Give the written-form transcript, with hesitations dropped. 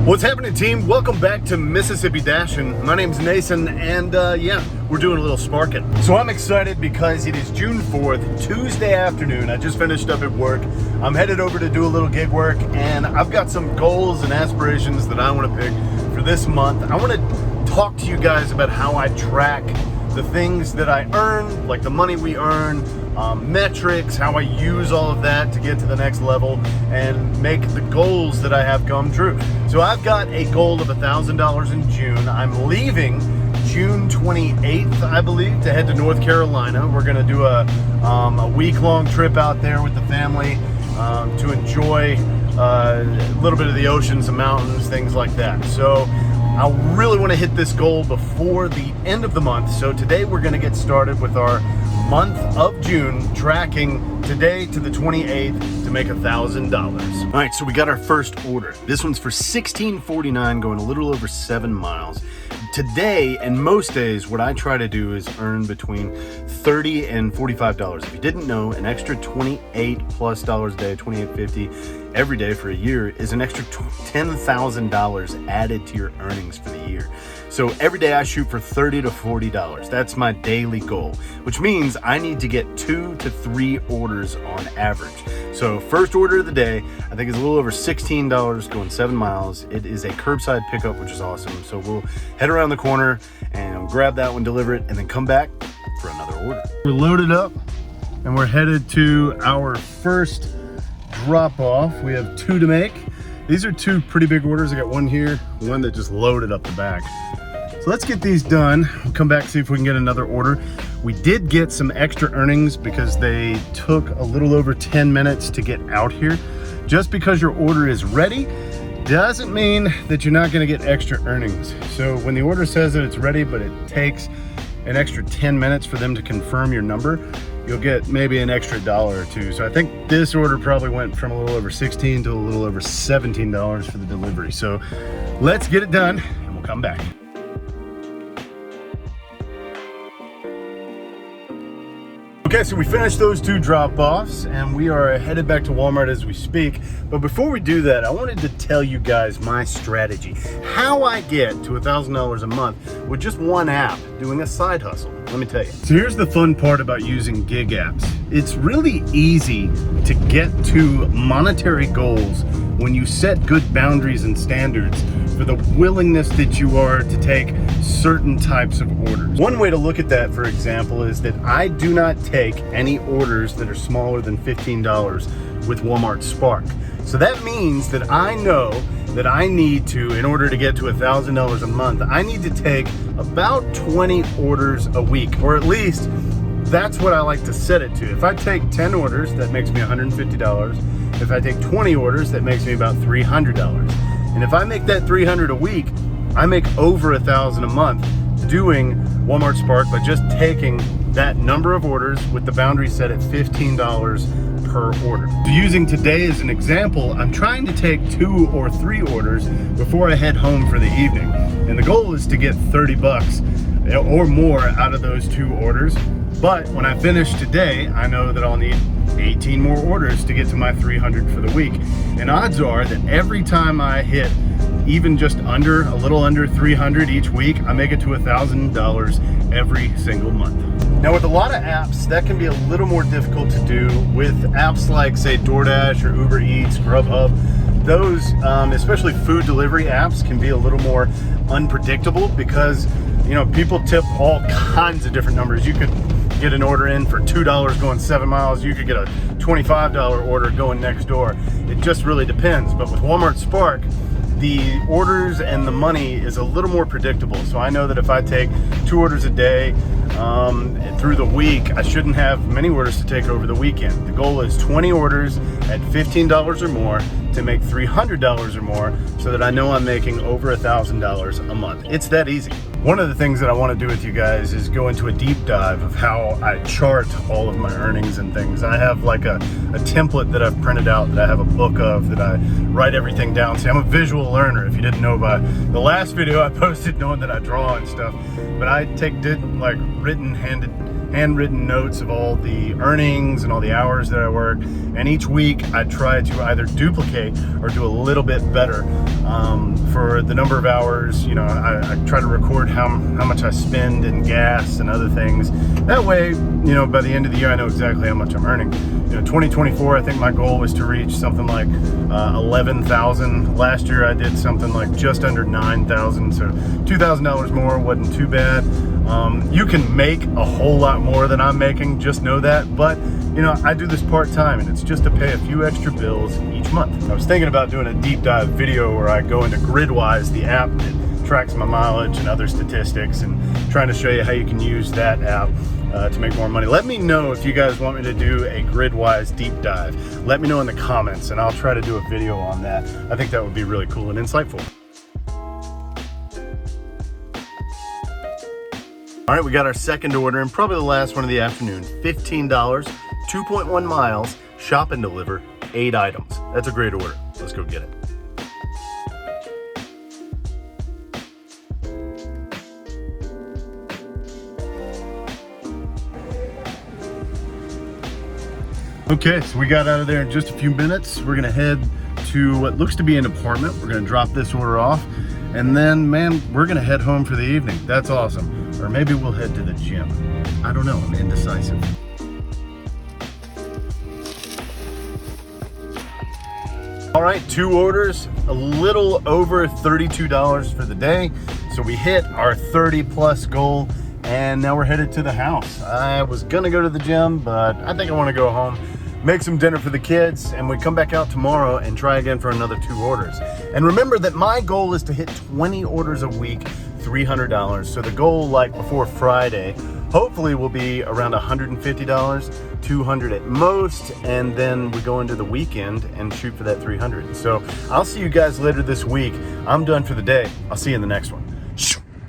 What's happening, team? Welcome back to Mississippi Dashin'. My name's Nathan, and yeah, we're doing a little sparking. So I'm excited because it is June 4th, Tuesday afternoon. I just finished up at work. I'm headed over to do a little gig work, and I've got some goals and aspirations that I want to pick for this month. I want to talk to you guys about how I track the things that I earn, like the money we earn, metrics, how I use all of that to get to the next level and make the goals that I have come true. So I've got a goal of $1,000 in June. I'm leaving June 28th, I believe, to head to North Carolina. We're gonna do a week-long trip out there with the family to enjoy a little bit of the ocean, some mountains, things like that. So I really want to hit this goal before the end of the month. So today we're going to get started with our month of June, tracking today to the 28th to make $1,000. All right, so we got our first order. This one's for $16.49, going a little over 7 miles. Today and most days, what I try to do is earn between $30 and $45. If you didn't know, an extra $28+ a day, $28.50 every day for a year is an extra $10,000 added to your earnings for the year. So every day I shoot for $30 to $40. That's my daily goal, which means I need to get 2 to 3 orders on average. So first order of the day, I think is a little over $16 going 7 miles. It is a curbside pickup, which is awesome. So we'll head around the corner and grab that one, deliver it, and then come back for another order. We're loaded up and we're headed to our first drop off. We have 2 to make. These are 2 pretty big orders. I got one here, one that just loaded up the back. So let's get these done. We'll come back, see if we can get another order. We did get some extra earnings because they took a little over 10 minutes to get out here. Just because your order is ready doesn't mean that you're not going to get extra earnings. So when the order says that it's ready, but it takes an extra 10 minutes for them to confirm your number, you'll get maybe an extra $1 or $2. So I think this order probably went from a little over $16 to a little over $17 for the delivery. So let's get it done and we'll come back. Okay, so we finished those 2 drop-offs and we are headed back to Walmart as we speak. But before we do that, I wanted to tell you guys my strategy. How I get to $1,000 a month with just one app doing a side hustle. Let me tell you. So here's the fun part about using gig apps. It's really easy to get to monetary goals when you set good boundaries and standards for the willingness that you are to take certain types of orders. One way to look at that, for example, is that I do not take any orders that are smaller than $15 with Walmart Spark. So that means that I know that I need to, in order to get to $1,000 a month, I need to take about 20 orders a week, or at least that's what I like to set it to. If I take 10 orders, that makes me $150. If I take 20 orders, that makes me about $300. And if I make that $300 a week, I make over $1,000 a month doing Walmart Spark by just taking that number of orders with the boundary set at $15 per order. So using today as an example, I'm trying to take 2 or 3 orders before I head home for the evening. And the goal is to get $30 or more out of those 2 orders. But when I finish today, I know that I'll need 18 more orders to get to my 300 for the week. And odds are that every time I hit even just a little under 300 each week, I make it to $1,000 every single month. Now with a lot of apps, that can be a little more difficult to do with apps like, say, DoorDash or Uber Eats, Grubhub. Those, especially food delivery apps, can be a little more unpredictable because, you know, people tip all kinds of different numbers. You could get an order in for $2 going 7 miles. You could get a $25 order going next door. It just really depends. But with Walmart Spark, the orders and the money is a little more predictable. So I know that if I take 2 orders a day through the week, I shouldn't have many orders to take over the weekend. The goal is 20 orders at $15 or more to make $300 or more so that I know I'm making over $1,000 a month. It's that easy. One of the things that I want to do with you guys is go into a deep dive of how I chart all of my earnings and things. I have like a template that I've printed out that I have a book of that I write everything down. See, I'm a visual learner, if you didn't know by the last video I posted, knowing that I draw and stuff. But I did like handwritten notes of all the earnings and all the hours that I work, and each week I try to either duplicate or do a little bit better for or the number of hours. You know, I try to record how much I spend in gas and other things. That way, you know, by the end of the year, I know exactly how much I'm earning. You know, 2024, I think my goal was to reach something like 11,000. Last year I did something like just under 9,000, so $2,000 more wasn't too bad. You can make a whole lot more than I'm making, just know that, but you know, I do this part-time and it's just to pay a few extra bills each month. I was thinking about doing a deep dive video where I go into GridWise, the app that tracks my mileage and other statistics, and trying to show you how you can use that app to make more money. Let me know if you guys want me to do a GridWise deep dive. Let me know in the comments and I'll try to do a video on that. I think that would be really cool and insightful. All right, we got our second order and probably the last one of the afternoon. $15, 2.1 miles, shop and deliver, 8 items. That's a great order. Let's go get it. Okay, so we got out of there in just a few minutes. We're gonna head to what looks to be an apartment. We're gonna drop this order off, and then, man, we're gonna head home for the evening. That's awesome. Or maybe we'll head to the gym. I don't know, I'm indecisive. All right, 2 orders, a little over $32 for the day. So we hit our 30+ goal, and now we're headed to the house. I was gonna go to the gym, but I think I wanna go home, make some dinner for the kids, and we come back out tomorrow and try again for another 2 orders. And remember that my goal is to hit 20 orders a week, $300. So the goal, like before Friday, hopefully will be around $150, $200 at most, and then we go into the weekend and shoot for that $300. So I'll see you guys later this week. I'm done for the day. I'll see you in the next one.